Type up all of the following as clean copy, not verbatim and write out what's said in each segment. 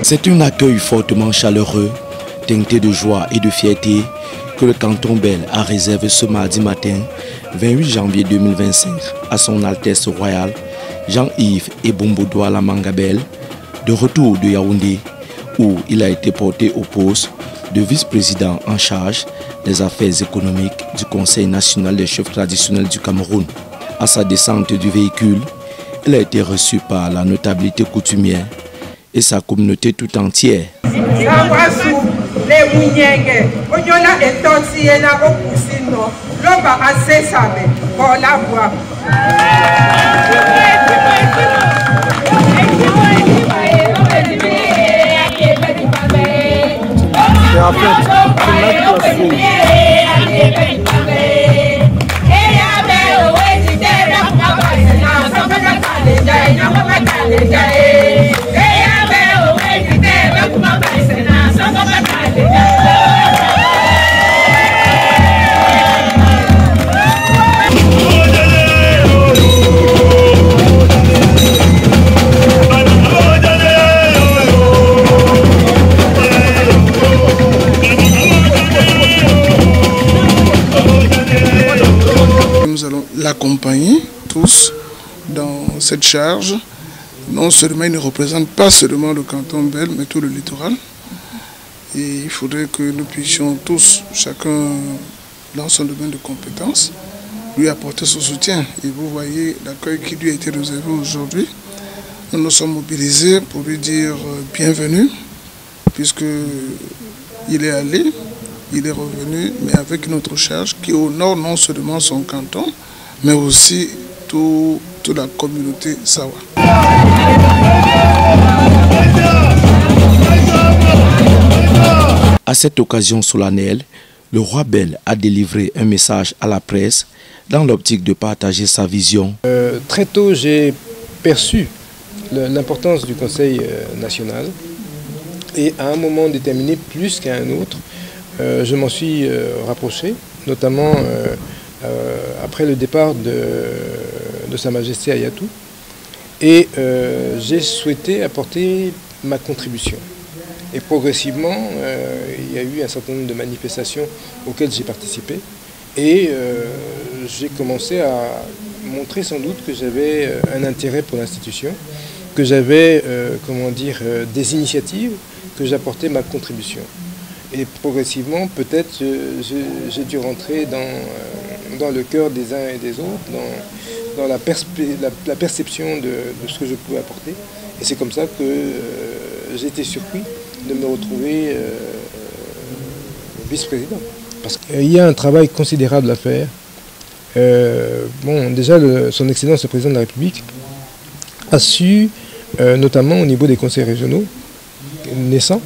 C'est un accueil fortement chaleureux, teinté de joie et de fierté que le canton Bel a réservé ce mardi matin, 28 janvier 2025, à son Altesse royale Jean-Yves Ebombo Douala Mangabel, de retour de Yaoundé, où il a été porté au poste de vice-président en charge des affaires économiques du Conseil national des chefs traditionnels du Cameroun. À sa descente du véhicule, il a été reçu par la notabilité coutumière et sa communauté tout entière. Nous allons l'accompagner tous dans cette charge. Non seulement il ne représente pas seulement le canton Bel, mais tout le littoral. Et il faudrait que nous puissions tous, chacun dans son domaine de compétences, lui apporter son soutien. Et vous voyez l'accueil qui lui a été réservé aujourd'hui. Nous nous sommes mobilisés pour lui dire bienvenue, puisqu'il est allé, il est revenu, mais avec une autre charge qui honore non seulement son canton, mais aussi toute la communauté Sawa. À cette occasion solennelle, le roi Bel a délivré un message à la presse dans l'optique de partager sa vision. Très tôt, j'ai perçu l'importance du Conseil national et à un moment déterminé, plus qu'à un autre, je m'en suis rapproché, notamment après le départ de Sa Majesté Ayatou, et j'ai souhaité apporter ma contribution. Et progressivement, il y a eu un certain nombre de manifestations auxquelles j'ai participé, et j'ai commencé à montrer sans doute que j'avais un intérêt pour l'institution, que j'avais des initiatives, que j'apportais ma contribution. Et progressivement, peut-être, j'ai dû rentrer dans le cœur des uns et des autres, dans la perception de ce que je pouvais apporter. Et c'est comme ça que j'ai été surpris de me retrouver vice-président. Parce qu'il y a un travail considérable à faire. Déjà, son Excellence le Président de la République a su, notamment au niveau des conseils régionaux naissants,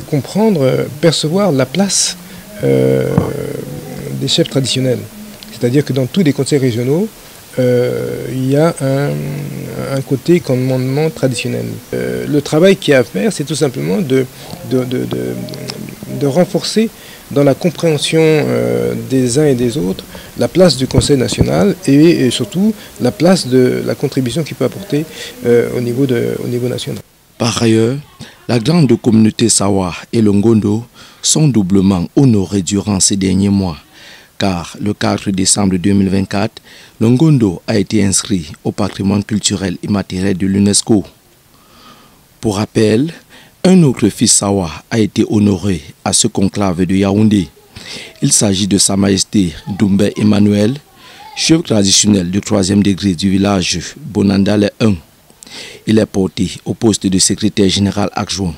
comprendre, percevoir la place des chefs traditionnels. C'est-à-dire que dans tous les conseils régionaux, il y a un côté commandement traditionnel. Le travail qu'il y a à faire, c'est tout simplement de renforcer dans la compréhension des uns et des autres la place du Conseil national et surtout la place de la contribution qu'il peut apporter au niveau national. Par ailleurs, la grande communauté Sawa et le Ngondo sont doublement honorés durant ces derniers mois, car le 4 décembre 2024, le Ngondo a été inscrit au patrimoine culturel immatériel de l'UNESCO. Pour rappel, un autre fils Sawa a été honoré à ce conclave de Yaoundé. Il s'agit de Sa Majesté Doumbé Emmanuel, chef traditionnel du 3e degré du village Bonandale 1. Il est porté au poste de secrétaire général adjoint.